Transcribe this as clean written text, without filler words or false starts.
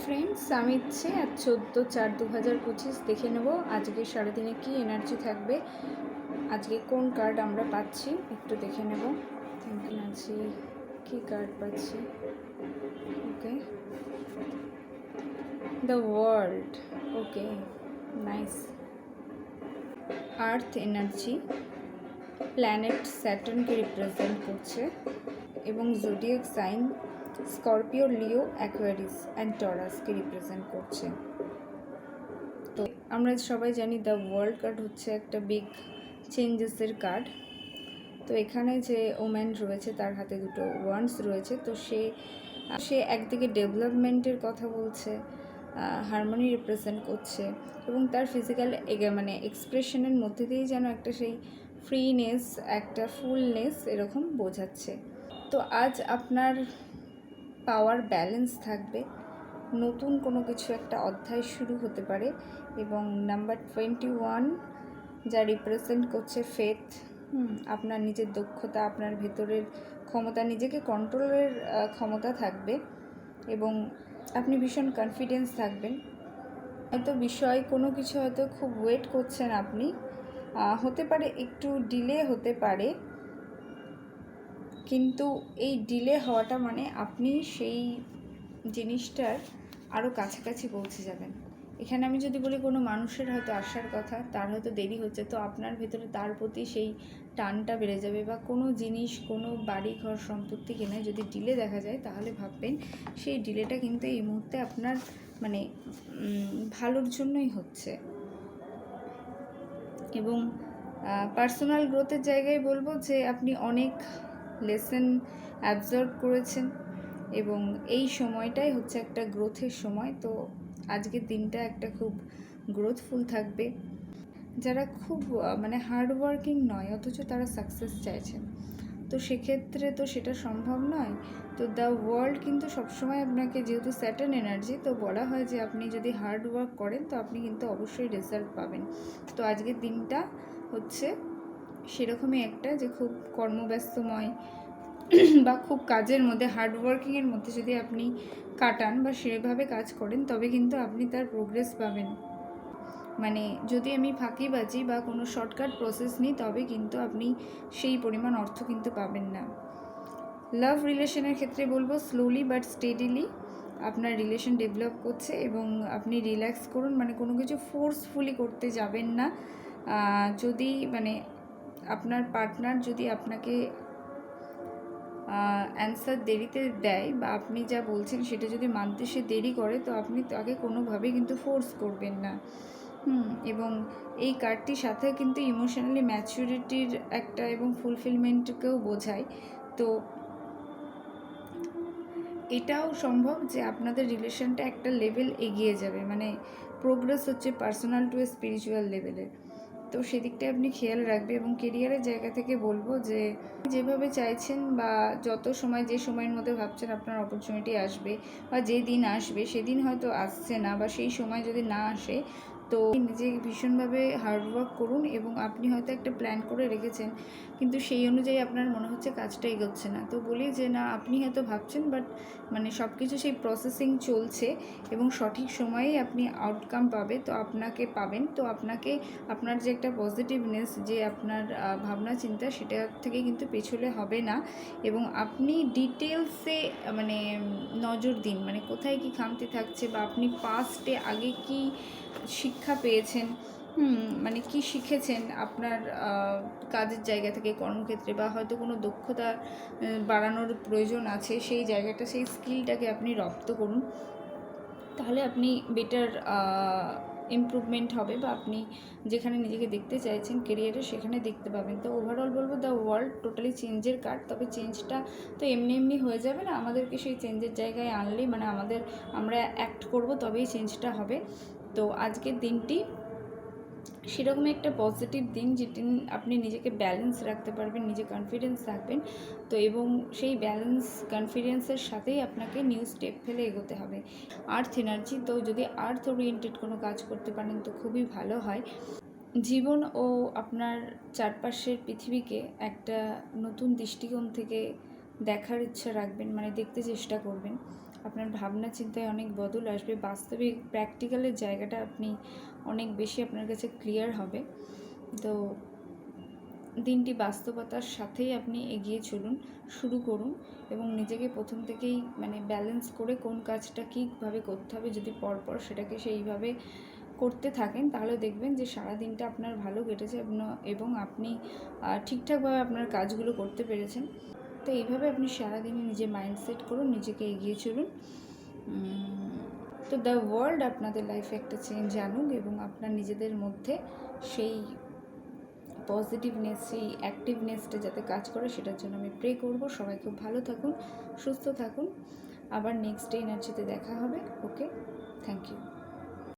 Friends, আমি ইচ্ছে আজ 14/4/2025 দেখে নেব আজকে সারাদিনে কি এনার্জি থাকবে, আজকে কোন কার্ড আমরা পাচ্ছি একটু দেখে নেব। এনার্জি কি কার্ড পাচ্ছি? Okay, the world. Okay, nice. Earth energy planet স্যাটার্নকে রিপ্রেজেন্ট করছে এবং zodiac sign Scorpio, Leo, Aquarius and টরাসকে রিপ্রেজেন্ট করছে। তো আমরা সবাই জানি দ্য ওয়ার্ল্ড কার্ড হচ্ছে একটা বিগ চেঞ্জেসের কার্ড। তো এখানে যে ওম্যান রয়েছে তার হাতে দুটো ওয়ান্ডস রয়েছে। তো সে একদিকে ডেভেলপমেন্টের কথা বলছে, হারমোনি রিপ্রেজেন্ট করছে এবং তার ফিজিক্যাল মানে এক্সপ্রেশনের মধ্যে দিয়েই যেন একটা সেই ফ্রিনেস, একটা ফুলনেস এরকম বোঝাচ্ছে। তো আজ আপনার পাওয়ার ব্যালেন্স থাকবে, নতুন কোনো কিছু একটা অধ্যায় শুরু হতে পারে এবং নাম্বার 21 যা রিপ্রেজেন্ট করছে ফেথ, আপনার নিজের দক্ষতা, আপনার ভেতরের ক্ষমতা, নিজেকে কন্ট্রোলের ক্ষমতা থাকবে এবং আপনি ভীষণ কনফিডেন্স থাকবেন। হয়তো বিষয় কোনো কিছু হয়তো খুব ওয়েট করছেন আপনি, হতে পারে একটু ডিলে হতে পারে, কিন্তু এই ডিলে হওয়াটা মানে আপনি সেই জিনিসটার আরও কাছাকাছি পৌঁছে যাবেন। এখানে আমি যদি বলি কোনো মানুষের হয়তো আসার কথা, তার হয়তো দেরি হচ্ছে, তো আপনার ভেতরে তার প্রতি সেই টানটা বেড়ে যাবে। বা কোনো জিনিস, কোনো বাড়ি ঘর সম্পত্তি কেনায় যদি ডিলে দেখা যায়, তাহলে ভাববেন সেই ডিলেটা কিন্তু এই মুহূর্তে আপনার মানে ভালোর জন্যই হচ্ছে। এবং পার্সোনাল গ্রোথের জায়গায় বলবো যে আপনি অনেক লেসন অ্যাবজর্ব করেছেন এবং এই সময়টাই হচ্ছে একটা গ্রোথের সময়। তো আজকের দিনটা একটা খুব গ্রোথফুল থাকবে। যারা খুব মানে হার্ডওয়ার্কিং নয় অথচ তারা সাকসেস চাইছেন, তো সেক্ষেত্রে তো সেটা সম্ভব নয়। তো দ্য ওয়ার্ল্ড কিন্তু সবসময় আপনাকে, যেহেতু স্যাটার্ন এনার্জি, তো বলা হয় যে আপনি যদি হার্ড ওয়ার্ক করেন তো আপনি কিন্তু অবশ্যই রেজাল্ট পাবেন। তো আজকের দিনটা হচ্ছে সেরকমই একটা, যে খুব কর্মব্যস্তময় বা খুব কাজের মধ্যে, হার্ডওয়ার্কিংয়ের মধ্যে যদি আপনি কাটান বা সেভাবে কাজ করেন, তবে কিন্তু আপনি তার প্রোগ্রেস পাবেন। মানে যদি আমি ফাঁকিবাজি বা কোনো শর্টকাট প্রসেস নিই, তবে কিন্তু আপনি সেই পরিমাণ অর্থ কিন্তু পাবেন না। লাভ রিলেশনের ক্ষেত্রে বলবো স্লোলি বাট স্টেডিলি আপনার রিলেশন ডেভেলপ করছে এবং আপনি রিল্যাক্স করুন, মানে কোনো কিছু ফোর্সফুলি করতে যাবেন না। যদি মানে আপনার পার্টনার যদি আপনাকে অ্যান্সার দেরিতে দেয় বা আপনি যা বলছেন সেটা যদি মানতে সে দেরি করে, তো আপনি তাকে কোনোভাবেই কিন্তু ফোর্স করবেন না। এবং এই কার্ডটির সাথে কিন্তু ইমোশনালি ম্যাচুরিটির একটা এবং ফুলফিলমেন্টকেও বোঝায়। তো এটাও সম্ভব যে আপনাদের রিলেশনটা একটা লেভেল এগিয়ে যাবে, মানে প্রোগ্রেস হচ্ছে পার্সোনাল টু স্পিরিচুয়াল লেভেলে। তো সেদিকটা আপনি খেয়াল রাখবে এবং কেরিয়ারের জায়গা থেকে বলবো যে যেভাবে চাইছেন বা যত সময়, যে সময়ের মধ্যে ভাবছেন আপনার অপরচুনিটি আসবে বা যে দিন আসবে সেদিন হয়তো আসছে না, বা সেই সময় যদি না আসে, তো নিজে ভীষণভাবে হার্ডওয়ার্ক করুন এবং আপনি হয়তো একটা প্ল্যান করে রেখেছেন কিন্তু সেই অনুযায়ী আপনার মনে হচ্ছে কাজটা এগোচ্ছে না। তো বলি যে না, আপনি হয়তো ভাবছেন বাট মানে সব কিছু সেই প্রসেসিং চলছে এবং সঠিক সময়েই আপনি আউটকাম পাবে, তো আপনাকে পাবেন। তো আপনাকে আপনার যে একটা পজিটিভনেস, যে আপনার ভাবনা চিন্তা, সেটা থেকে কিন্তু পেছলে হবে না এবং আপনি ডিটেলসে মানে নজর দিন, মানে কোথায় কি খামতি থাকছে বা আপনি পাস্টে আগে কি শিক্ষা পেয়েছেন, মানে কি শিখেছেন আপনার কাজের জায়গা থেকে, কর্মক্ষেত্রে, বা হয়তো কোনো দক্ষতা বাড়ানোর প্রয়োজন আছে, সেই জায়গাটা, সেই স্কিলটাকে আপনি রপ্ত করুন, তাহলে আপনি বেটার ইমপ্রুভমেন্ট হবে বা আপনি যেখানে নিজেকে দেখতে চাইছেন কেরিয়ারে, সেখানে দেখতে পাবেন। তো ওভারঅল বলবো দ্য ওয়ার্ল্ড টোটালি চেঞ্জের কার্ড। তবে চেঞ্জটা তো এমনি এমনি হয়ে যাবে না, আমাদেরকে সেই চেঞ্জের জায়গায় আনলেই, মানে আমরা অ্যাক্ট করব, তবেই চেঞ্জটা হবে। তো আজকের দিনটি সেরকমই একটা পজিটিভ দিন, যেটি আপনি নিজেকে ব্যালেন্স রাখতে পারবেন, নিজে কনফিডেন্স রাখবেন। তো এবং সেই ব্যালেন্স কনফিডেন্সের সাথেই আপনাকে নিউ স্টেপ ফেলে এগোতে হবে। আর্থ এনার্জি, তো যদি আর্থ ওরিয়েন্টেড কোনো কাজ করতে পারেন তো খুবই ভালো হয়। জীবন ও আপনার চারপাশের পৃথিবীকে একটা নতুন দৃষ্টিকোণ থেকে দেখার ইচ্ছা রাখবেন, মানে দেখতে চেষ্টা করবেন। আপনার ভাবনা চিন্তায় অনেক বদল আসবে, বাস্তবিক প্র্যাকটিক্যালের জায়গাটা আপনি অনেক বেশি আপনার কাছে ক্লিয়ার হবে। তো দিনটি বাস্তবতার সাথেই আপনি এগিয়ে চলুন, শুরু করুন এবং নিজেকে প্রথম থেকেই মানে ব্যালেন্স করে কোন কাজটা কীভাবে করতে হবে যদি পরপর সেটাকে সেইভাবে করতে থাকেন, তাহলে দেখবেন যে সারা দিনটা আপনার ভালো কেটেছে এবং আপনি ঠিকঠাকভাবে আপনার কাজগুলো করতে পেরেছেন। তো এইভাবে আপনি সারাদিনে নিজের মাইন্ডসেট করুন, নিজেকে এগিয়ে চলুন। তো দ্য ওয়ার্ল্ড আপনাদের লাইফে একটা চেঞ্জ আনুক এবং আপনার নিজেদের মধ্যে সেই পজিটিভনেস, সেই অ্যাক্টিভনেসটা যাতে কাজ করে সেটার জন্য আমি প্রে করব। সবাই খুব ভালো থাকুন, সুস্থ থাকুন। আবার নেক্সট ডে এনার্জিতে দেখা হবে। ওকে, থ্যাংক ইউ।